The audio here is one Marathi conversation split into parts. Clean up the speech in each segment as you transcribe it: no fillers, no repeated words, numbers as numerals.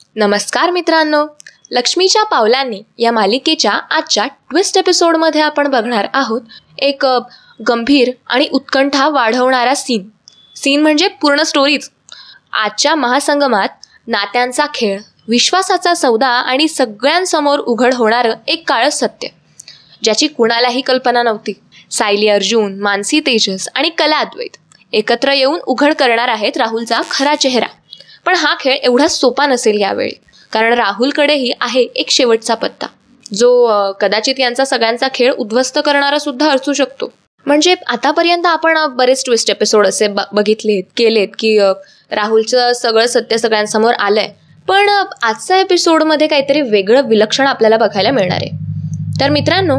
नमस्कार मित्रांनो, लक्ष्मीच्या पावलांनी या मालिकेच्या आजच्या ट्विस्ट एपिसोडमध्ये आपण बघणार आहोत एक गंभीर आणि उत्कंठा वाढवणारा सीन म्हणजे पूर्ण स्टोरीज. आजच्या महासंगमात नात्यांचा खेळ, विश्वासाचा सौदा आणि सगळ्यांसमोर उघड होणारं एक काळं सत्य ज्याची कुणालाही कल्पना नव्हती. सायली अर्जुन, मानसी तेजस आणि कला अद्वैत एकत्र येऊन उघड करणार आहेत राहुलचा खरा चेहरा. पण हा खेळ एवढा सोपा नसेल यावेळी, कारण राहुलकडेही आहे एक शेवटचा पत्ता जो कदाचित यांचा सगळ्यांचा खेळ उद्ध्वस्त करणारा सुद्धा असू शकतो. म्हणजे आतापर्यंत आपण बरेच ट्विस्ट एपिसोड असे केलेत की राहुलचं सगळं सत्य सगळ्यांसमोर आलंय, पण आजच्या एपिसोडमध्ये काहीतरी वेगळं विलक्षण आपल्याला बघायला मिळणार आहे. तर मित्रांनो,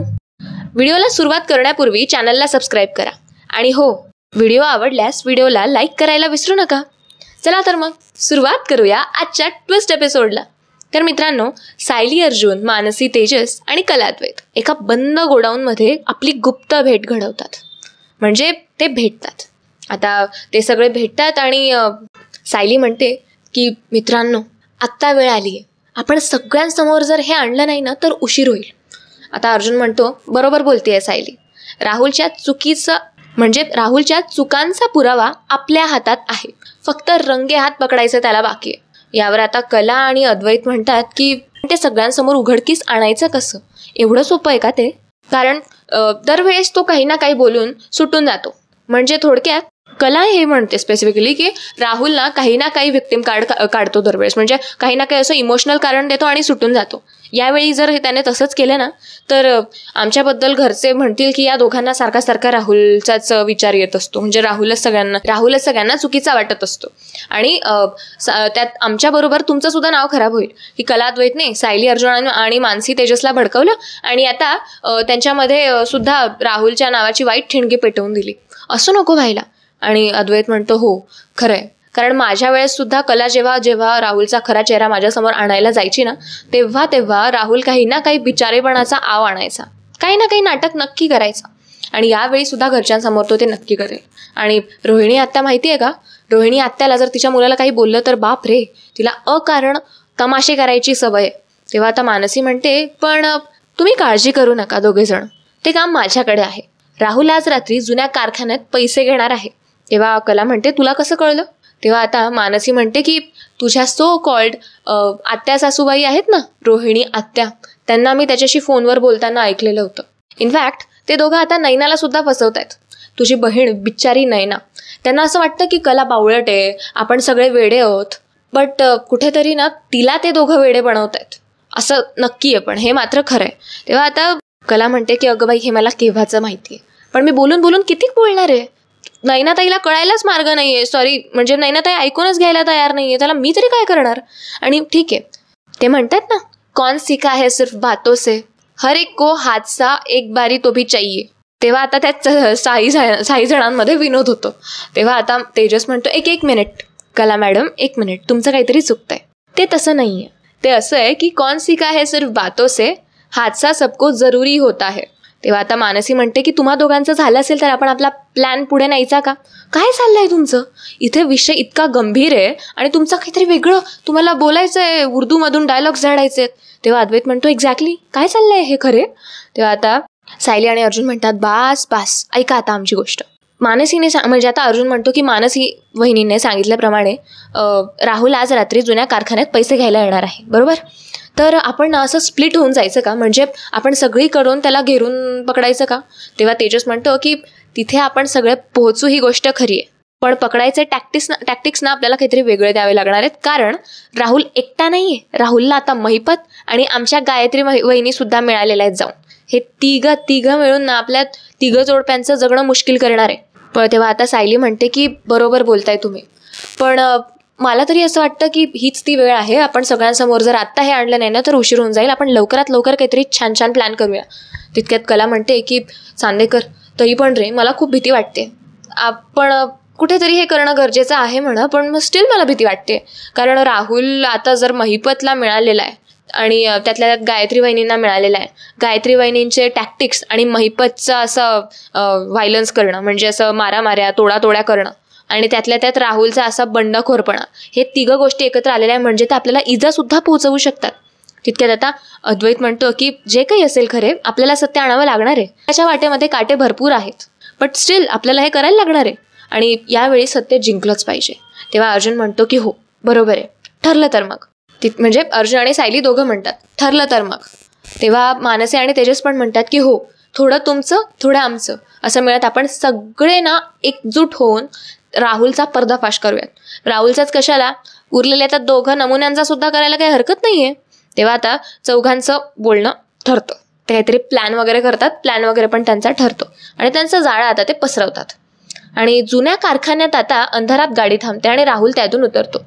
व्हिडिओला सुरुवात करण्यापूर्वी चॅनलला सबस्क्राईब करा आणि हो, व्हिडिओ आवडल्यास व्हिडिओला लाईक करायला विसरू नका. चला तर मग सुरुवात करूया आजच्या ट्विस्ट एपिसोडला. तर मित्रांनो, सायली अर्जुन, मानसी तेजस आणि कला अद्वैत एका बंद गोडाऊनमध्ये आपली गुप्त भेट घडवतात. म्हणजे ते भेटतात. आता ते सगळे भेटतात आणि सायली म्हणते की मित्रांनो, आत्ता वेळ आली आहे, आपण सगळ्यांसमोर जर हे आणलं नाही ना तर उशीर होईल. आता अर्जुन म्हणतो, बरोबर बोलतेय सायली, राहुलच्या चुकांचा पुरावा आपल्या हातात आहे, फक्त रंगे हात पकडायचं त्याला बाकी आहे. यावर आता कला आणि अद्वैत म्हणतात की ते सगळ्यांसमोर उघडकीस आणायचं कसं? एवढं सोपं आहे का ते? कारण दरवेळेस तो काही ना काही बोलून सुटून जातो. म्हणजे थोडक्यात कला हे म्हणते स्पेसिफिकली की राहुलला काही ना काही व्हिक्टिम काढतो दरवेळेस. म्हणजे काही ना काही असं इमोशनल कारण देतो आणि सुटून जातो. यावेळी जर त्याने तसंच केलं ना तर आमच्याबद्दल घरचे म्हणतील की या दोघांना सारखा राहुलचाच विचार येत असतो. म्हणजे राहुलच सगळ्यांना चुकीचा वाटत असतो आणि त्यात आमच्याबरोबर तुमचं सुद्धा नाव खराब होईल की कलाद्वैतने सायली अर्जुन आणि मानसी तेजसला भडकवलं आणि आता त्यांच्यामध्ये सुद्धा राहुलच्या नावाची वाईट ठिणगी पेटवून दिली. असं नको व्हायला. आणि अद्वैत म्हणतो, हो खरंय, कारण माझ्या वेळेस सुद्धा कला जेव्हा राहुलचा खरा चेहरा माझ्यासमोर आणायला जायची ना तेव्हा राहुल काही ना काही बिचारेपणाचा आव आणायचा, काही ना काही नाटक नक्की करायचा. आणि यावेळी सुद्धा घरच्यांसमोर तो ते नक्की करेल. आणि रोहिणी आत्या माहिती आहे का, रोहिणी आत्याला जर तिच्या मुलाला काही बोललं तर बाप रे, तिला अकारण तमाशे करायची सवय. तेव्हा आता मानसी म्हणते, पण तुम्ही काळजी करू नका दोघेजण, ते काम माझ्याकडे आहे. राहुल आज रात्री जुन्या कारखान्यात पैसे घेणार आहे. तेव्हा कला म्हणते, तुला कसं कळलं? तेव्हा आता मानसी म्हणते की तुझ्या सो कॉल्ड आत्या सासूबाई आहेत ना, रोहिणी आत्या, त्यांना मी त्याच्याशी फोनवर बोलताना ऐकलेलं होतं. इनफॅक्ट ते दोघं आता नैनाला सुद्धा फसवत आहेत. तुझी बहीण बिचारी नैना, त्यांना असं वाटतं की कला बावळट आहे, आपण सगळे वेडे आहोत, बट कुठेतरी ना तिला ते दोघं वेडे बनवत आहेत असं नक्की आहे. पण हे मात्र खरं आहे. तेव्हा आता कला म्हणते की अगं बाई, हे मला केव्हाचं माहिती आहे, पण मी बोलून किती बोलणार आहे. नैनाताईला कळायलाच मार्ग नाहीये. म्हणजे नैनाताई ऐकूनच घ्यायला तयार नाहीये, त्याला मी तरी काय करणार. आणि ठीक आहे, ते म्हणतात ना, कौन सीखा है सिर्फ बातों से, हर एक को हादसा एक बारी तो भी चाहिए. तेव्हा आता त्यात काही जणांमध्ये विनोद होतो. तेव्हा आता तेजस म्हणतो, एक मिनिट कला मॅडम, एक मिनिट, तुमचं काहीतरी चुकतंय. ते तसं नाहीये. ते असं आहे की कौन सीखा है सिर्फ बातों से, हादसा सबको जरुरी होता है. तेव्हा आता मानसी म्हणते की तुम्हा दोघांचं झालं असेल तर आपण आपला प्लॅन पुढे न्यायचा का? काय चाललंय तुमचं? इथे विषय इतका गंभीर आहे आणि तुमचं काहीतरी वेगळं तुम्हाला बोलायचं आहे, उर्दूमधून डायलॉग्स झाडायचे आहेत. तेव्हा अद्वैत म्हणतो, एक्झॅक्टली काय चाललंय हे खरे? तेव्हा आता सायली आणि अर्जुन म्हणतात, बास ऐका आता आमची गोष्ट. मानसीने म्हणजे आता अर्जुन म्हणतो की मानसी वहिनीने सांगितल्याप्रमाणे राहुल आज रात्री जुन्या कारखान्यात पैसे घ्यायला येणार आहे, बरोबर? तर आपण असं स्प्लिट होऊन जायचं का? म्हणजे आपण सगळीकडून त्याला घेरून पकडायचं का? तेव्हा तेजस म्हणतो की तिथे आपण सगळे पोहोचू, ही गोष्ट खरी आहे, पण पकडायचे टॅक्टिक्स ना आपल्याला काहीतरी वेगळे द्यावे लागणार आहेत. कारण राहुल एकटा नाहीये, राहुलला आता महिपत आणि आमच्या गायत्री वहिनी सुद्धा मिळालेल्या आहेत जाऊन. हे तिघं मिळून ना आपल्या तिघं जोडप्यांचं जगणं मुश्किल करणार आहे. पण तेव्हा आता सायली म्हणते की बरोबर बोलताय तुम्ही, पण मला तरी असं वाटतं की हीच ती वेळ आहे. आपण सगळ्यांसमोर जर आत्ता हे आणलं नाही ना तर उशीर होऊन जाईल. आपण लवकरात लवकर काहीतरी छान प्लॅन करूया. तितक्यात कला म्हणते की चांदेकर, तरी पण रे मला खूप भीती वाटते. आपण कुठेतरी हे करणं गरजेचं आहे म्हणा, पण स्टील मला भीती वाटते. कारण राहुल आता जर महिपतला मिळालेला आहे आणि त्यातल्या त्यात गायत्री वहिनींना मिळालेला आहे. गायत्री वहिनींचे टॅक्टिक्स आणि महिपतचं असं व्हायलन्स करणं, म्हणजे असं मारामाऱ्या तोडातोड्या करणं आणि त्यातल्या त्यात राहुलचा असा बंडखोरपणा, हे तिघं गोष्टी एकत्र आलेल्या आहे म्हणजे ते आपल्याला इजासुद्धा पोहोचवू शकतात. तितक्यात आता अद्वैत म्हणतो की जे काही असेल खरे आपल्याला सत्य आणावं लागणार आहे. त्याच्या वाटेमध्ये काटे भरपूर आहेत, बट स्टील आपल्याला हे करायला लागणार आहे आणि यावेळी सत्य जिंकलंच पाहिजे. तेव्हा अर्जुन म्हणतो की हो बरोबर आहे, ठरलं तर मग. म्हणजे अर्जुन आणि सायली दोघं म्हणतात ठरलं तर मग. तेव्हा मानसी आणि तेजस पण म्हणतात की हो, थोडं तुमचं थोडं आमचं असं मिळत आपण सगळे ना एकजूट होऊन राहुलचा पर्दाफाश करूयात. राहुलचाच कशाला, उरलेल्या त्या दोघं नमुन्यांचा सुद्धा करायला काही हरकत नाहीये. तेव्हा आता चौघांचं बोलणं ठरतं. ते काहीतरी प्लॅन वगैरे करतात, प्लॅन वगैरे पण त्यांचा ठरतो आणि त्यांचं जाळं आता ते पसरवतात. आणि जुन्या कारखान्यात आता अंधारात गाडी थांबते आणि राहुल त्यातून उतरतो.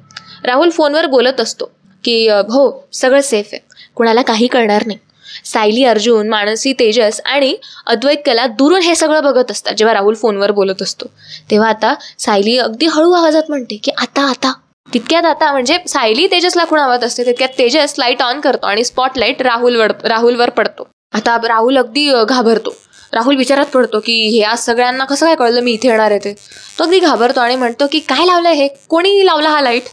राहुल फोनवर बोलत असतो की हो सगळं सेफ आहे, कुणाला काही कळणार नाही. सायली, अर्जुन, मानसी, तेजस आणि अद्वैत कला दुरून हे सगळं बघत असतात जेव्हा राहुल फोनवर बोलत असतो. तेव्हा आता सायली अगदी हळू आवाजात म्हणते की आता आता. तितक्यात आता म्हणजे सायली तेजसला खुणावत असते, तितक्यात तेजस लाईट ऑन करतो आणि स्पॉटलाईट राहुलवर पडतो. आता राहुल अगदी घाबरतो. राहुल विचारात पडतो की हे आज सगळ्यांना कसं काय कळलं मी इथे येणार आहे ते. तो अगदी घाबरतो आणि म्हणतो की काय लावलंय हे, कोणी लावला हा लाईट.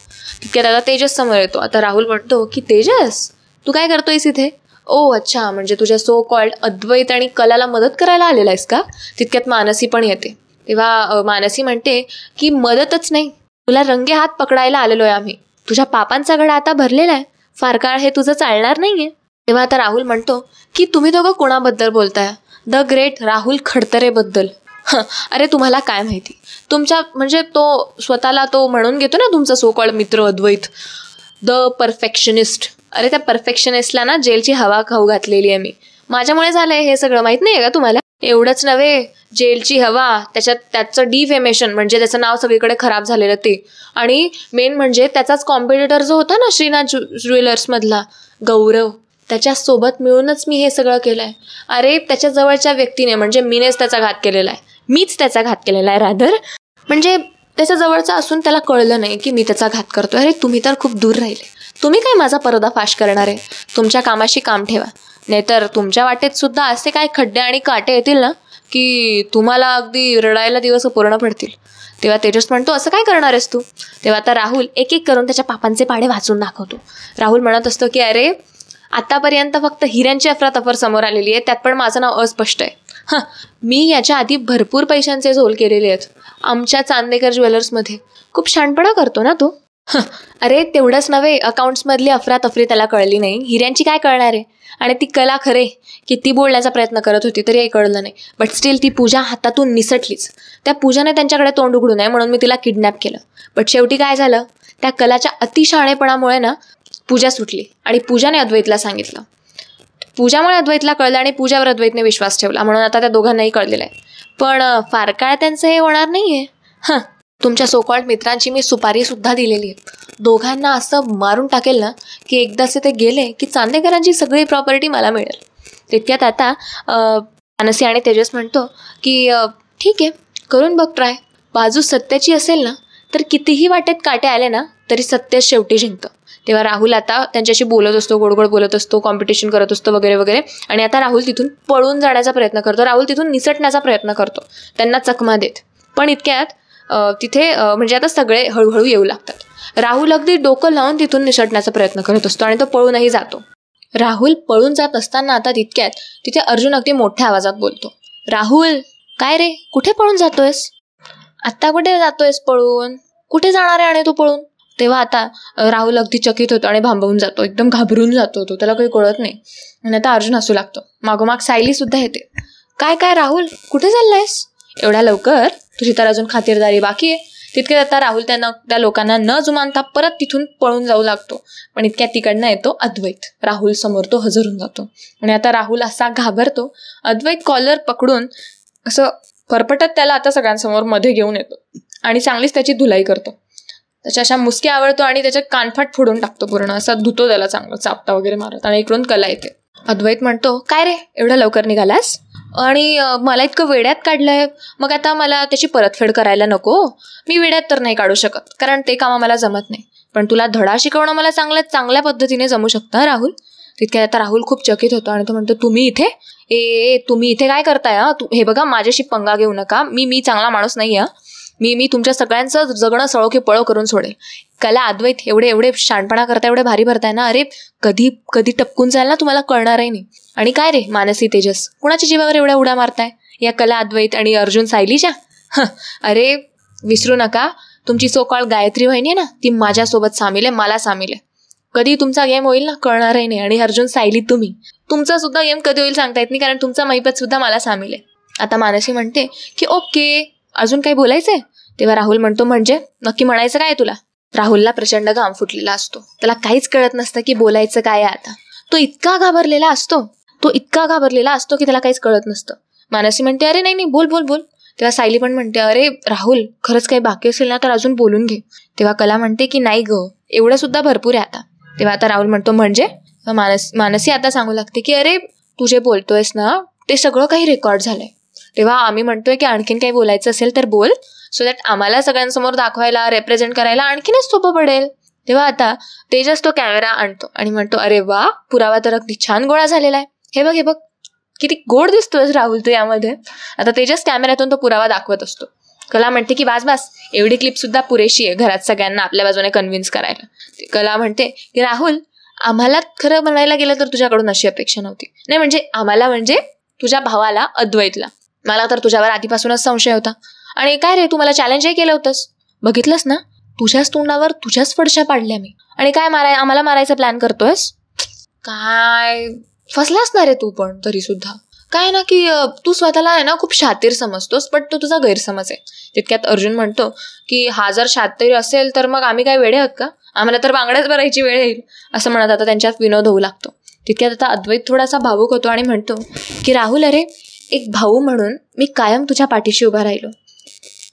तितक्यात आता तेजस समोर येतो. आता राहुल म्हणतो की तेजस तू काय करतोयस इथे. ओ अच्छा, म्हणजे तुझ्या सो कॉल्ड अद्वैत आणि कलाला मदत करायला आलेला आहेस का. तितक्यात मानसी पण येते. तेव्हा मानसी म्हणते की मदतच नाही, तुला रंगे हात पकडायला आलेलो आहे आम्ही. तुझ्या पापांचा घडा आता भरलेला आहे, फार काळ हे तुझं चालणार नाहीये. तेव्हा आता राहुल म्हणतो की तुम्ही दोघं कोणाबद्दल बोलताय. द ग्रेट राहुल खडतरेबद्दल. अरे तुम्हाला काय माहिती, तुमच्या म्हणजे तो स्वतःला तो म्हणून घेतो ना तुमचा सो कॉल्ड मित्र अद्वैत, द परफेक्शनिस्ट. अरे त्या परफेक्शनिस्टला ना जेलची हवा खाऊ घातलेली आहे मी. माझ्यामुळे झालंय हे सगळं, माहित नाही का तुम्हाला. एवढंच नव्हे, जेलची हवा, त्याच्यात त्याचं डिफेमेशन म्हणजे त्याचं नाव सगळीकडे खराब झालेलं ते, आणि मेन म्हणजे त्याचाच कॉम्पिटिटर जो होता ना श्रीनाथ ज्वेलर्समधला गौरव, त्याच्यासोबत मिळूनच मी हे सगळं केलं आहे. अरे त्याच्या जवळच्या व्यक्तीने म्हणजे मीच त्याचा घात केलेला आहे रादर. म्हणजे त्याच्या जवळचा असून त्याला कळलं नाही की मी त्याचा घात करतोय. अरे तुम्ही तर खूप दूर राहिले, तुम्ही काय माझा पर्दाफाश करणार आहे. तुमच्या कामाशी काम ठेवा, नाहीतर तुमच्या वाटेत सुद्धा असे काय खड्डे आणि काटे येतील ना की तुम्हाला अगदी रडायला दिवस पूर्ण पडतील. तेव्हा तेजस म्हणतो असं काय करणार आहेस तू. तेव्हा आता राहुल एक एक करून त्याच्या पापांचे पाडे वाचून दाखवतो. राहुल म्हणत असतो की अरे आतापर्यंत फक्त हिऱ्यांची अफरातफर समोर आलेली आहे, त्यात पण माझं नाव अस्पष्ट आहे. मी याच्या आधी भरपूर पैशांचे झोल केलेले आहेत आमच्या चांदेकर ज्वेलर्समध्ये. खूप शहाणपणा करतो ना तो. अरे तेवढंच नव्हे, अकाउंट्समधली अफरातफरी त्याला कळली नाही, हिऱ्यांची काय कळणार आहे. आणि ती कला खरे किती बोलण्याचा प्रयत्न करत होती तरी काही कळलं नाही, बट स्टील ती पूजा हातातून निसटलीच. त्या पूजाने त्यांच्याकडे तोंड उघडू नये म्हणून मी तिला किडनॅप केलं. बट शेवटी काय झालं, त्या कलाच्या अतिशहाणेपणामुळे ना पूजा सुटली आणि पूजाने अद्वैतला सांगितलं. पूजामुळे अद्वैतला कळलं आणि पूजावर अद्वैतने विश्वास ठेवला, म्हणून आता त्या दोघांनाही कळलेलं आहे. पण फार काळ त्यांचं हे होणार नाहीये. तुमच्या सोकॉल्ड मित्रांची मी सुपारी सुद्धा दिलेली आहे. दोघांना असं मारून टाकेल ना की एकदाचे ते गेले की चांदेकरांची सगळी प्रॉपर्टी मला मिळेल. तितक्यात आता मानसी आणि तेजस म्हणतो की ठीक आहे, करून बघ ट्राय. बाजू सत्याची असेल ना तर कितीही वाटेत काटे आले ना तरी सत्य शेवटी जिंकतं. तेव्हा राहुल आता त्यांच्याशी बोलत असतो, गोडगोड बोलत असतो, कॉम्पिटिशन करत असतो वगैरे वगैरे. आणि आता राहुल तिथून पळून जाण्याचा प्रयत्न करतो, राहुल तिथून निसटण्याचा प्रयत्न करतो त्यांना चकमा देत. पण इतक्यात तिथे म्हणजे आता सगळे हळूहळू येऊ लागतात. राहुल अगदी डोकं लावून तिथून निसटण्याचा प्रयत्न करत असतो आणि तो पळूनही जातो. राहुल पळून जात असताना आता तितक्यात तिथे अर्जुन अगदी मोठ्या आवाजात बोलतो, राहुल काय रे, कुठे पळून जातोयस. आत्ता कुठे जातोयस पळून, कुठे जाणार आहे आणि तू पळून. तेव्हा आता राहुल अगदी चकित होतो आणि भांबवून जातो, एकदम घाबरून जातो तो, त्याला काही कळत नाही. आणि आता अर्जुन हसू लागतो. मागोमाग सायली सुद्धा येते. काय राहुल कुठे चाललायस एवढ्या लवकर, तुझी तर अजून खातिरदारी बाकी आहे. तितक्यात आता राहुल त्या लोकांना न जुमानता परत तिथून पळून जाऊ लागतो. पण इतक्यात तिकडनं येतो अद्वैत. राहुल समोर तो हजरून जातो आणि आता राहुल असा घाबरतो. अद्वैत कॉलर पकडून असं फरफटत त्याला आता सगळ्यांसमोर मध्ये घेऊन येतो आणि चांगलीच त्याची धुलाई करतो. त्याच्या अशा मुसक्या आवडतो आणि त्याच्या कानफाट फोडून टाकतो पूर्ण, असा धुतो त्याला चांगलं चापटा वगैरे मारत. आणि इकडून कला येते. अद्वैत म्हणतो काय रे एवढ्या लवकर निघालास आणि मला इतकं वेड्यात काढलंय, मग आता मला त्याची परतफेड करायला नको. मी वेड्यात तर नाही काढू शकत कारण ते काम मला जमत नाही, पण तुला धडा शिकवणं मला चांगल्या पद्धतीने जमू शकतं राहुल. तितक्यात आता राहुल खूप चकित होतो आणि तो म्हणतो तुम्ही इथे तुम्ही इथे काय करताय. हे बघा माझ्याशी पंगा घेऊ नका, मी चांगला माणूस नाही आहे. मी तुमच्या सगळ्यांचं जगणं सळो की पळो करून सोडेल. कला, अद्वैत एवढे शहाणपणा करता, एवढे भारी भरताय ना, अरे कधी टपकून जाईल ना तुम्हाला कळणारही नाही. आणि काय रे मानसी, तेजस, कुणाच्या जीवावर एवढ्या उड्या मारताय? या कला, अद्वैत आणि अर्जुन, सायलीच्या? अरे विसरू नका, तुमची सोकाळ गायत्री वहिनी आहे ना, ती माझ्यासोबत सामील आहे, मला सामील आहे. कधी तुमचा गेम होईल ना कळणारही नाही. आणि अर्जुन, सायली, तुमचा सुद्धा गेम कधी होईल सांगता येत नाही, कारण तुमचा महिपत सुद्धा मला सामील आहे. आता मानसी म्हणते की ओके, अजून काही बोलायचंय? तेव्हा राहुल म्हणतो, म्हणजे नक्की म्हणायचं काय तुला? राहुलला प्रचंड घाम फुटलेला असतो. त्याला काहीच कळत नसतं की बोलायचं काय आहे आता. तो इतका घाबरलेला असतो की त्याला काहीच कळत नसतं. मानसी म्हणते, अरे नाही बोल बोल बोल. तेव्हा सायली पण म्हणते, अरे राहुल, खरंच काही बाकी असेल ना तर अजून बोलून घे. तेव्हा कला म्हणते की नाही ग, एवढं सुद्धा भरपूर आहे आता. तेव्हा आता राहुल म्हणतो, म्हणजे? मानसी आता सांगू लागते की अरे तू जे बोलतोयस ना ते सगळं काही रेकॉर्ड झालंय. तेव्हा आम्ही म्हणतोय की आणखीन काही बोलायचं असेल तर बोल, सो दॅट आम्हाला सगळ्यांसमोर दाखवायला, रेप्रेझेंट करायला आणखीनच सोपं पडेल. तेव्हा आता तेजस तो कॅमेरा आणतो आणि म्हणतो, अरे वा, पुरावा तर अगदी छान गोळा झालेला आहे. हे बघ किती गोड दिसतोय राहुल तू यामध्ये. आता तेजस कॅमेऱ्यातून तो पुरावा दाखवत असतो. कला म्हणते की बास, एवढी क्लिप सुद्धा पुरेशी आहे घरात सगळ्यांना आपल्या बाजूने कन्व्हिन्स करायला. कला म्हणते की राहुल, आम्हाला खरं म्हणायला गेलं तर तुझ्याकडून अशी अपेक्षा नव्हती. नाही म्हणजे आम्हाला, म्हणजे तुझ्या भावाला, अद्वैतला. मला तर तुझ्यावर आधीपासूनच संशय होता. आणि काय रे, तू मला चॅलेंजही केलं होतंस, बघितलंस ना, तुझ्याच तोंडावर तुझ्याच फडशा पाडल्या मी. आणि काय आम्हाला मारायचा प्लॅन करतोयस? काय फसलास ना रे तू. पण तरी सुद्धा काय ना की तू स्वतःला आहे ना खूप शातीर समजतोस, पण तो तुझा गैरसमज आहे. तितक्यात अर्जुन म्हणतो की हा जर शातीर असेल तर मग आम्ही काय वेडे आहोत का? आम्हाला तर बांगड्याच भरायची वेळ येईल, असं म्हणत आता त्यांच्यात विनोद होऊ लागतो. तितक्यात आता अद्वैत थोडासा भावूक होतो आणि म्हणतो की राहुल, अरे एक भाऊ म्हणून मी कायम तुझ्या पाठीशी उभा राहिलो.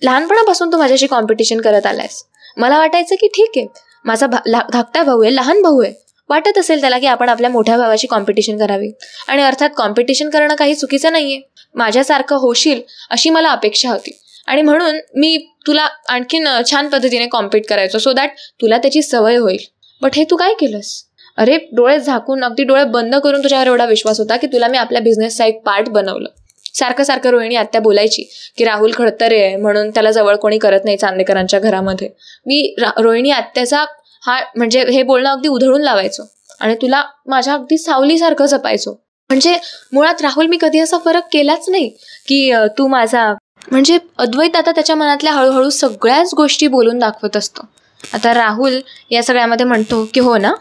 लहानपणापासून तू माझ्याशी कॉम्पिटिशन करत आलायस. मला वाटायचं की ठीक आहे, माझा धाकटा भाऊ आहे, लहान भाऊ आहे, वाटत असेल त्याला की आपण आपल्या मोठ्या भावाशी कॉम्पिटिशन करावी. आणि अर्थात कॉम्पिटिशन करणं काही चुकीचं नाहीये. माझ्यासारखं होशील अशी मला अपेक्षा होती आणि म्हणून मी तुला आणखीन छान पद्धतीने कॉम्पिट करायचो, सो दॅट तुला त्याची सवय होईल. बट हे तू काय केलंस? अरे डोळे झाकून, अगदी डोळे बंद करून तुझ्यावर एवढा विश्वास होता की तुला मी आपल्या बिझनेसचा एक पार्ट बनवलं. सारखं रोहिणी आत्या बोलायची की राहुल खडतरे आहे म्हणून त्याला जवळ कोणी करत नाही चांदेकरांच्या घरामध्ये. मी रोहिणी आत्याचा म्हणजे हे बोलणं अगदी उधळून लावायचो आणि तुला माझ्या अगदी सावलीसारखं जपायचो. म्हणजे मुळात राहुल, मी कधी असा फरक केलाच नाही की तू माझा, म्हणजे अद्वैत आता त्याच्या मनातल्या हळूहळू सगळ्याच गोष्टी बोलून दाखवत असतो. आता राहुल या सगळ्यामध्ये म्हणतो की हो ना,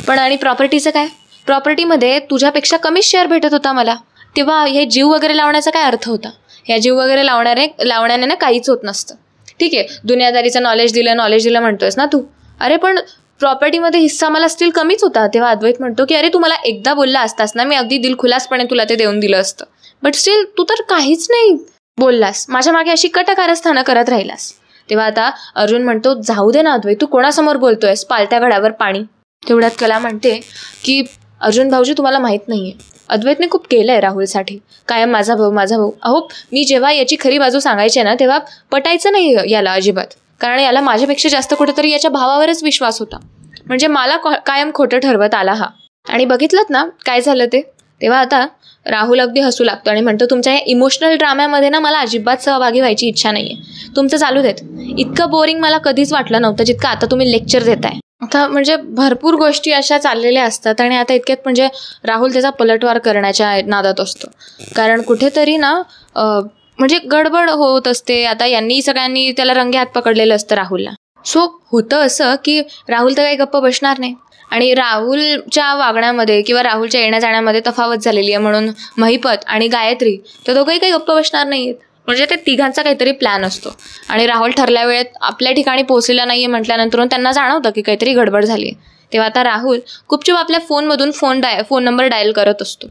पण आणि प्रॉपर्टीचं काय? प्रॉपर्टीमध्ये तुझ्यापेक्षा कमीच शेअर भेटत होता मला. तेव्हा हे जीव वगैरे लावण्याचा काय अर्थ होता? ह्या जीव वगैरे लावण्याने ना काहीच होत नसतं. ठीक आहे, दुनियादारीचं नॉलेज दिलं म्हणतोयस ना तू, अरे पण प्रॉपर्टीमध्ये हिस्सा मला स्टील कमीच होता. तेव्हा अद्वैत म्हणतो की अरे तू मला एकदा बोलला असतास ना, मी अगदी दिलखुलासपणे तुला ते देऊन दिलं असतं. बट स्टील तू तर काहीच नाही बोललास, माझ्या मागे अशी कटकारस्थानं करत राहिलास. तेव्हा आता अर्जुन म्हणतो, जाऊ दे ना अद्वैत, तू कोणासमोर बोलतोयस? पालत्या घड्यावर पाणी. तेवढ्यात कला म्हणते की अर्जुन भाऊजी, तुम्हाला माहीत नाहीये, अद्वैतने खूप केलंय राहुलसाठी. कायम माझा भाऊ. अहो, मी जेव्हा याची खरी बाजू सांगायची ना तेव्हा पटायचं नाही याला अजिबात, कारण याला माझ्यापेक्षा जास्त कुठेतरी याच्या भावावरच विश्वास होता. म्हणजे मला कायम खोटं ठरवत आला हा. आणि बघितलं ना काय झालं ते. तेव्हा आता राहुल अगदी हसू लागतो आणि म्हणतो, तुमच्या या इमोशनल ड्राम्यामध्ये ना मला अजिबात सहभागी व्हायची इच्छा नाहीये. तुमचं चालू देत. इतकं बोरिंग मला कधीच वाटलं नव्हतं जितकं आता तुम्ही लेक्चर देताय. आता म्हणजे भरपूर गोष्टी अशा चाललेल्या असतात आणि आता इतक्यात म्हणजे राहुल त्याचा पलटवार करण्याच्या नादात असतो. कारण कुठेतरी ना म्हणजे गडबड होत असते. आता यांनी सगळ्यांनी त्याला रंगे हात पकडलेलं असतं राहुलला. सो होतं असं की राहुल तर काही गप्प बसणार नाही आणि राहुलच्या वागण्यामध्ये किंवा राहुलच्या येण्या जाण्यामध्ये तफावत झालेली आहे म्हणून महिपत आणि गायत्री तर दोघंही काही गप्प बसणार नाहीयेत. म्हणजे ते तिघांचा काहीतरी प्लॅन असतो आणि राहुल ठरल्या वेळेत आपल्या ठिकाणी पोहोचलेला नाहीये म्हटल्यानंतर त्यांना जाणवतं की काहीतरी गडबड झाली आहे. तेव्हा आता राहुल गुपचूप आपल्या फोनमधून फोन नंबर डायल करत असतो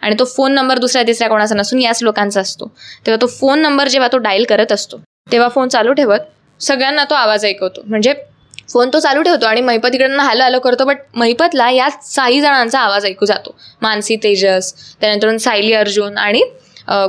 आणि तो फोन नंबर दुसऱ्या तिसऱ्या कोणाचा नसून याच लोकांचा असतो. तेव्हा तो फोन नंबर जेव्हा तो डायल करत असतो तेव्हा फोन चालू ठेवत सगळ्यांना तो आवाज ऐकवतो. म्हणजे फोन तो चालू ठेवतो आणि महिपत इकडनं हॅलो हॅलो करतो, बट महिपतला या 6 जणांचा आवाज ऐकू जातो. मानसी, तेजस, त्यानंतर सायली, अर्जुन आणि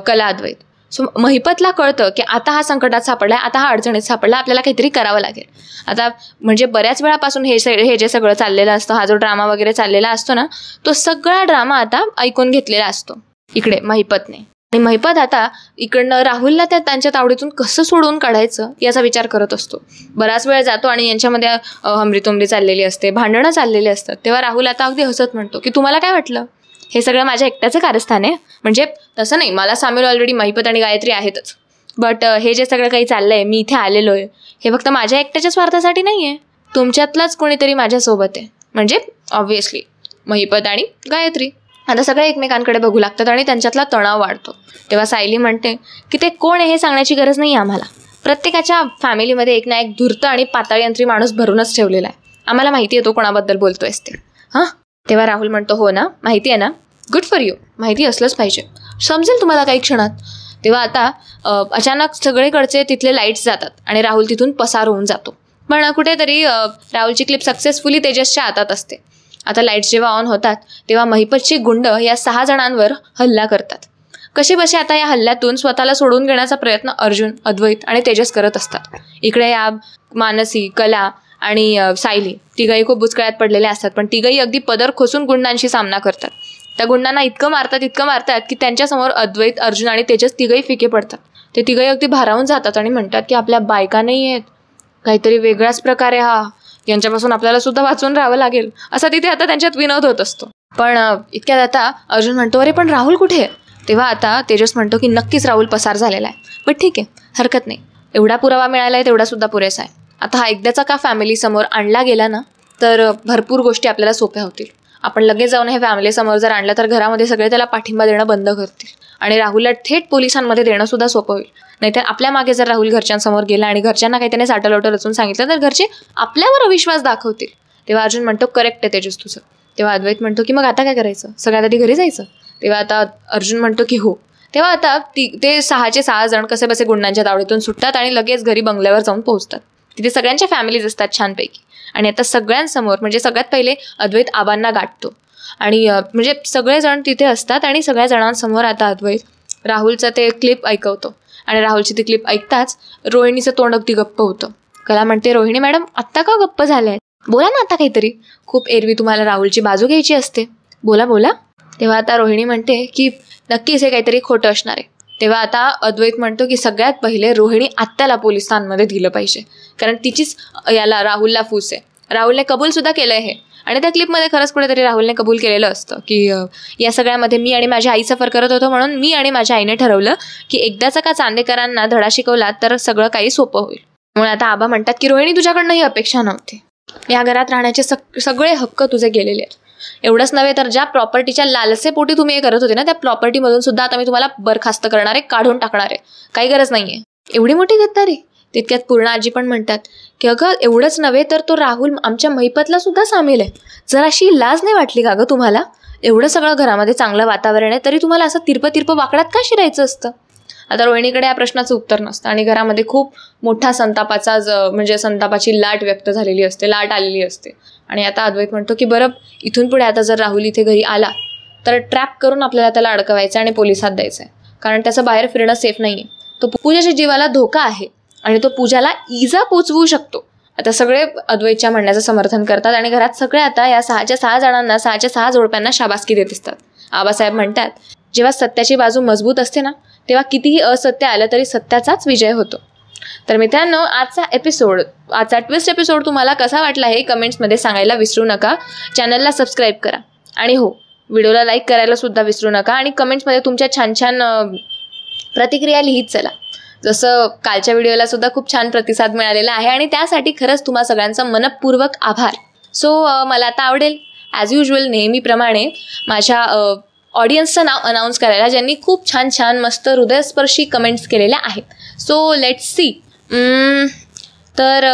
कला, अद्वैत. सो महिपतला कळतं की आता हा संकटात सापडलाय, आता हा अडचणीत सापडला, आपल्याला काहीतरी करावं लागेल. आता म्हणजे बऱ्याच वेळापासून हे जे सगळं चाललेलं असतं, हा जो ड्रामा वगैरे चाललेला असतो ना, तो सगळा ड्रामा आता ऐकून घेतलेला असतो इकडे महिपतने. आणि महिपत आता इकडनं राहुलला त्यांच्या तावडीतून कसं सोडवून काढायचं याचा विचार करत असतो. बराच वेळ जातो आणि यांच्यामध्ये हमरीतुमरी चाललेली असते, भांडणं चाललेली असतात. तेव्हा राहुल आता अगदी हसत म्हणतो की तुम्हाला काय वाटलं हे सगळं माझ्या एकट्याचं कारस्थान आहे? म्हणजे तसं नाही, मला सामील ऑलरेडी महिपत आणि गायत्री आहेतच, बट हे जे सगळं काही चाललंय, मी इथे आलेलो आहे, हे फक्त माझ्या एकट्याच्या स्वार्थासाठी नाही आहे. तुमच्यातलाच कोणीतरी माझ्यासोबत आहे, म्हणजे ऑब्व्हियसली महिपत आणि गायत्री. आता सगळे एकमेकांकडे बघू लागतात आणि त्यांच्यातला तणाव वाढतो. तेव्हा सायली म्हणते की ते कोण आहे हे सांगण्याची गरज नाही आम्हाला. प्रत्येकाच्या फॅमिलीमध्ये एक ना एक धूर्त आणि पाताळयंत्री माणूस भरूनच ठेवलेला आहे. आम्हाला माहिती आहे तो कोणाबद्दल बोलतोयस ते. हां, तेव्हा राहुल म्हणतो हो ना, माहिती आहे ना, गुड फॉर यू, माहिती असलंच पाहिजे, समजेल तुम्हाला काही क्षणात. तेव्हा आता अचानक सगळीकडचे तिथले लाईट्स जातात आणि राहुल तिथून पसार होऊन जातो. पण कुठेतरी राहुलची क्लिप सक्सेसफुली तेजसच्या हातात असते. आता लाईट्स जेव्हा ऑन होतात तेव्हा महिपतची गुंड या 6 जणांवर हल्ला करतात. कसे बसे आता या हल्ल्यातून स्वतःला सोडून घेण्याचा प्रयत्न अर्जुन, अद्वैत आणि तेजस करत असतात. इकडे या मानसी, कला आणि सायली तिघही खूप बुचकळ्यात पडलेल्या असतात, पण तिघही अगदी पदर खोसून गुंडांशी सामना करतात. त्या गुंडांना इतकं मारतात की त्यांच्यासमोर अद्वैत, अर्जुन आणि तेजस तिघही फिके पडतात. ते तिघही अगदी भारावून जातात आणि म्हणतात की आपल्या बायका नाही आहेत, काहीतरी वेगळाच प्रकारे हा, यांच्यापासून आपल्याला सुद्धा वाचून राहावं लागेल, असा तिथे आता त्यांच्यात विनोद होत असतो. पण इतक्यात आता अर्जुन म्हणतो अरे पण राहुल कुठे आहे? तेव्हा आता तेजस म्हणतो की नक्कीच राहुल पसार झालेला आहे, पण ठीक आहे, हरकत नाही, एवढा पुरावा मिळाला आहे तेवढा सुद्धा पुरेसा आहे. आता हा एकदाचा का फॅमिलीसमोर आणला गेला ना तर भरपूर गोष्टी आपल्याला सोप्या होतील. आपण लगेच जाऊन हे फॅमिलीसमोर जर आणलं तर घरामध्ये सगळे त्याला पाठिंबा देणं बंद करतील आणि राहुलला थेट पोलिसांमध्ये देणं सुद्धा सोपं होईल. नाहीतर आपल्या मागे जर राहुल घरच्यांसमोर गेला आणि घरच्यांना काही त्याने साटलोटं रचून सांगितलं तर घरचे आपल्यावर अविश्वास दाखवतील. तेव्हा अर्जुन म्हणतो करेक्ट आहे तेजस तुझं. तेव्हा अद्वैत म्हणतो की मग आता काय करायचं, सगळ्यात आधी घरी जायचं? तेव्हा आता अर्जुन म्हणतो की हो. तेव्हा आता ते 6चे 6 जण कसे बसे गुंडांच्या तावडीतून सुटतात आणि लगेच घरी बंगल्यावर जाऊन पोहोचतात. तिथे सगळ्यांच्या फॅमिलीज असतात छानपैकी. आणि आता सगळ्यांसमोर म्हणजे सगळ्यात पहिले अद्वैत आबांना गाठतो आणि म्हणजे सगळेजण तिथे असतात आणि सगळ्या जणांसमोर आता अद्वैत राहुलचा ते क्लिप ऐकवतो आणि राहुलची ती क्लिप ऐकताच रोहिणीचं तोंड अगदी गप्प होतं. कला म्हणते रोहिणी मॅडम आत्ता का गप्प झालाय, बोला ना आता काहीतरी, खूप एरवी तुम्हाला राहुलची बाजू घ्यायची असते, बोला बोला. तेव्हा आता रोहिणी म्हणते की नक्कीच हे काहीतरी खोटं असणार आहे. तेव्हा आता अद्वैत म्हणतो की सगळ्यात पहिले रोहिणी आत्याला पोलिसांमध्ये दिलं पाहिजे, कारण तिचीच याला राहुलला फूस आहे. राहुलने कबूल सुद्धा केलं आहे आणि त्या क्लिपमध्ये खरंच कुठेतरी राहुलने कबूल केलेलं असतं की या सगळ्यामध्ये मी आणि माझी आई सफर करत होतो, म्हणून मी आणि माझ्या आईने ठरवलं की एकदाचा का चांदेकरांना धडा शिकवला तर सगळं काही सोपं होईल. म्हणून आता आबा म्हणतात की रोहिणी तुझ्याकडनं ही अपेक्षा नव्हती, या घरात राहण्याचे सगळे हक्क तुझे गेलेले आहेत. एवढंच नव्हे तर ज्या प्रॉपर्टीच्या लालसेपोटी तुम्ही हे करत होते ना त्या प्रॉपर्टीमधून सुद्धा आता मी तुम्हाला बरखास्त करणार आहे, काढून टाकणार आहे, काही गरज नाही आहे. एवढी मोठी गद्दारी. तितक्यात पूर्ण आजी पण म्हणतात की अगं एवढंच नव्हे तर तो राहुल आमच्या महिपतला सुद्धा सामील आहे, जर अशी लाज नाही वाटली का गं तुम्हाला? एवढं सगळं घरामध्ये चांगलं वातावरण आहे तरी तुम्हाला असं तिरपं वाकड्यात का शिरायचं असतं? आता रोहिणीकडे या प्रश्नाचं उत्तर नसतं आणि घरामध्ये खूप मोठा संतापाचा म्हणजे संतापाची लाट व्यक्त झालेली असते, लाट आलेली असते. आणि आता अद्वैत म्हणतो की बरं इथून पुढे आता जर राहुल इथे घरी आला तर ट्रॅप करून आपल्याला त्याला अडकवायचं आणि पोलिसात द्यायचं आहे, कारण त्याचं बाहेर फिरणं सेफ नाही आहे. तो पूजाच्या जीवाला धोका आहे आणि तो पूजाला इजा पोचवू शकतो. आता सगळे अद्वैतच्या म्हणण्याचं समर्थन करतात आणि घरात सगळे आता या 6च्या 6 जणांना 6च्या 6 जोडप्यांना शाबासकी देत असतात. आबासाहेब म्हणतात जेव्हा सत्याची बाजू मजबूत असते ना तेव्हा कितीही असत्य आलं तरी सत्याचाच विजय होतो. तर मित्रांनो आजचा ट्विस्ट एपिसोड तुम्हाला कसा वाटला हे कमेंट्समध्ये सांगायला विसरू नका. चॅनलला सबस्क्राईब करा आणि हो व्हिडिओला लाईक करायला सुद्धा विसरू नका आणि कमेंट्समध्ये तुमच्या छान छान प्रतिक्रिया लिहित चला. जसं कालच्या व्हिडिओला सुद्धा खूप छान प्रतिसाद मिळालेला आहे आणि त्यासाठी खरंच तुम्हा सगळ्यांचं मनपूर्वक आभार. सो मला आता आवडेल ॲज युजल नेहमीप्रमाणे माझ्या ऑडियन्सचं नाव अनाऊन्स करायला ज्यांनी खूप छान छान मस्त हृदयस्पर्शी कमेंट्स केलेल्या आहेत. So let's see. तर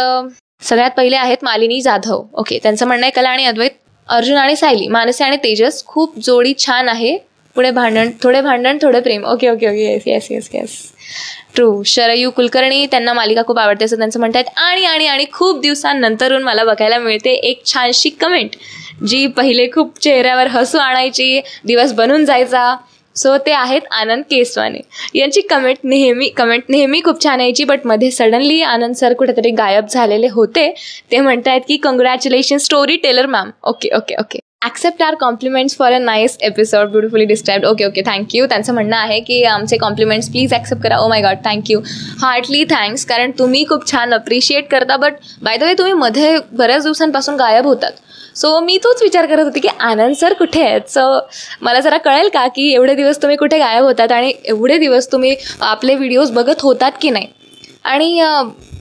सगळ्यात पहिले आहेत मालिनी जाधव. ओके, त्यांचं म्हणणं आहे कला आणि अद्वैत, अर्जुन आणि सायली, मानसी आणि तेजस खूप जोडी छान आहे, पुढे भांडण थोडे प्रेम. Okay okay okay yes yes yes true. Sharayu Kulkarni, त्यांना मालिका खूप आवडते असं त्यांचं म्हणतात. आणि आणि आणि खूप दिवसांनंतरून मला बघायला मिळते एक छानशी कमेंट जी पहिले खूप चेहऱ्यावर हसू आणायची, दिवस बनून जायचा. सो ते आहेत आनंद केसवाने. यांची कमेंट नेहमी खूप छान यायची, बट मध्ये सडनली आनंद सर कुठेतरी गायब झालेले होते. ते म्हणतायत की congratulation story teller ma'am. Okay okay okay accept our compliments for a nice episode, beautifully described. Okay thank you. त्यांचं म्हणणं आहे की आमचे कॉम्प्लिमेंट्स प्लीज ॲक्सेप्ट करा. Oh my God, thank you, heartly thanks. कारण तुम्ही खूप छान अप्रिशिएट करता. बट बाय द वे तुम्ही मध्ये बऱ्याच दिवसांपासून गायब होतात. सो मी तोच विचार करत होते की आनंद सर कुठे आहेत. सो मला जरा कळेल का की एवढे दिवस तुम्ही कुठे गायब होतात आणि एवढे दिवस तुम्ही आपले व्हिडिओज बघत होतात की नाही. आणि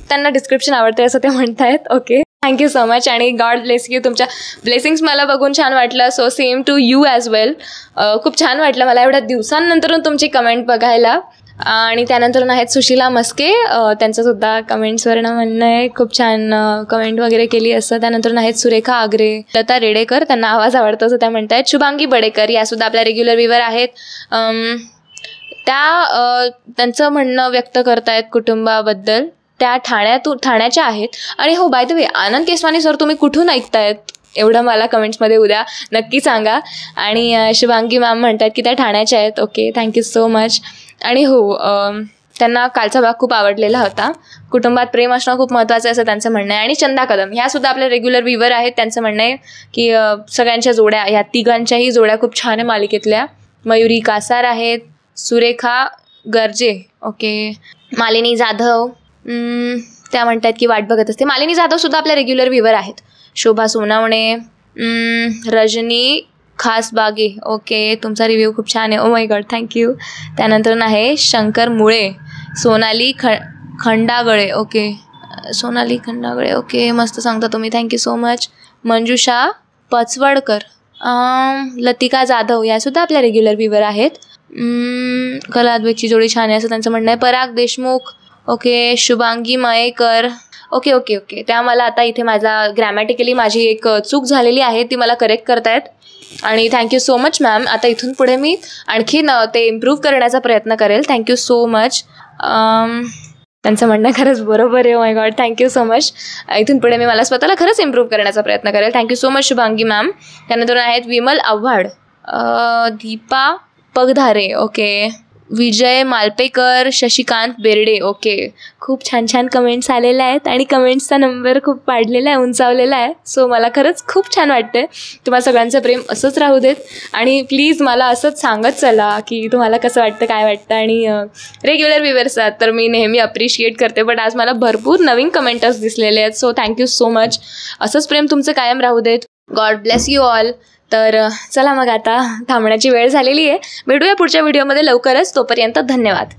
त्यांना डिस्क्रिप्शन आवडते असं ते म्हणतायत. ओके, थँक्यू सो मच आणि गॉड ब्लेस यू. तुमच्या ब्लेसिंग्स मला बघून छान वाटलं. So same to you as well. खूप छान वाटलं मला एवढ्या दिवसांनंतरून तुमची कमेंट बघायला. आणि त्यानंतर आहेत सुशीला मस्के, त्यांचंसुद्धा कमेंट्सवरनं म्हणणं आहे खूप छान कमेंट वगैरे केली असं. त्यानंतर आहेत सुरेखा आगरे, लता रेडेकर, त्यांना आवाज आवडतो असं त्या म्हणत आहेत. शुभांगी बडेकर यासुद्धा आपल्या रेग्युलर व्ह्यूवर आहेत. त्यांचं म्हणणं व्यक्त करतायत कुटुंबाबद्दल. त्या ठाण्याच्या आहेत. आणि हो by the way Anand Keswani sir तुम्ही कुठून ऐकतायत एवढं मला कमेंट्समध्ये उद्या नक्की सांगा. आणि शुभांगी मॅम म्हणतात की त्या ठाण्याच्या आहेत. Okay, thank you so much. आणि हो, त्यांना कालचा भाग खूप आवडलेला होता. कुटुंबात प्रेम असणं खूप महत्त्वाचं असं त्यांचं म्हणणं आहे. आणि चंदा कदम ह्यासुद्धा आपल्या रेग्युलर व्ह्यूवर आहेत. त्यांचं म्हणणं आहे की सगळ्यांच्या जोड्या, ह्या तिघांच्याही जोड्या खूप छान आहे मालिकेतल्या. मयुरी कासार आहेत, सुरेखा गर्जे, ओके, मालिनी जाधव, त्या म्हणतात की वाट बघत असते. मालिनी जाधवसुद्धा आपल्या रेग्युलर व्ह्यूवर आहेत. शोभा सोनावणे, रजनी खास बागे, ओके, तुमचा रिव्ह्यू खूप छान आहे. ओ माय गॉड, थँक्यू. त्यानंतर आहे शंकर मुळे, सोनाली खंडागळे, ओके, सोनाली खंडागळे, ओके, मस्त सांगता तुम्ही, थँक्यू सो मच. मंजुषा पचवडकर, लतिका जाधव यासुद्धा आपल्या रेग्युलर व्ह्यूवर आहेत. कला अद्वैतची जोडी छान आहे असं त्यांचं म्हणणं आहे. पराग देशमुख, ओके, शुभांगी मयेकर, ओके. त्या मला आता इथे ग्रॅमॅटिकली माझी एक चूक झालेली आहे ती मला करेक्ट करतायत. आणि थँक्यू सो मच मॅम. आता इथून पुढे मी आणखीन ते इम्प्रूव्ह करण्याचा प्रयत्न करेल. Thank you so much. त्यांचं म्हणणं खरंच बरोबर आहे. ओ my God, thank you so much. इथून पुढे मी मला स्वतःला खरंच इम्प्रूव्ह करण्याचा प्रयत्न करेल. Thank you so much Shubhangi ma'am. त्यानंतर आहेत विमल आव्हाड, दीपा पगधारे, ओके, विजय मालपेकर, शशिकांत बेर्डे, ओके. खूप छान कमेंट्स आलेल्या आहेत आणि कमेंट्सचा नंबर खूप वाढलेला आहे, उंचावलेला आहे. सो मला खरंच खूप छान वाटतं. तुम्हाला सगळ्यांचं प्रेम असंच राहू देत आणि प्लीज मला असंच सांगत चला की तुम्हाला कसं वाटतं, काय वाटतं. आणि रेग्युलर व्ह्यूअर्स आहात तर मी नेहमी अप्रिशिएट करते. बट आज मला भरपूर नवीन कमेंटर्स दिसलेले आहेत. So thank you so much. असंच प्रेम तुमचं कायम राहू देत. God bless you all. तर चला मग आता थांबण्याची वेळ झालेली आहे. भेटूया पुढच्या व्हिडिओमध्ये लवकरच. तोपर्यंत धन्यवाद.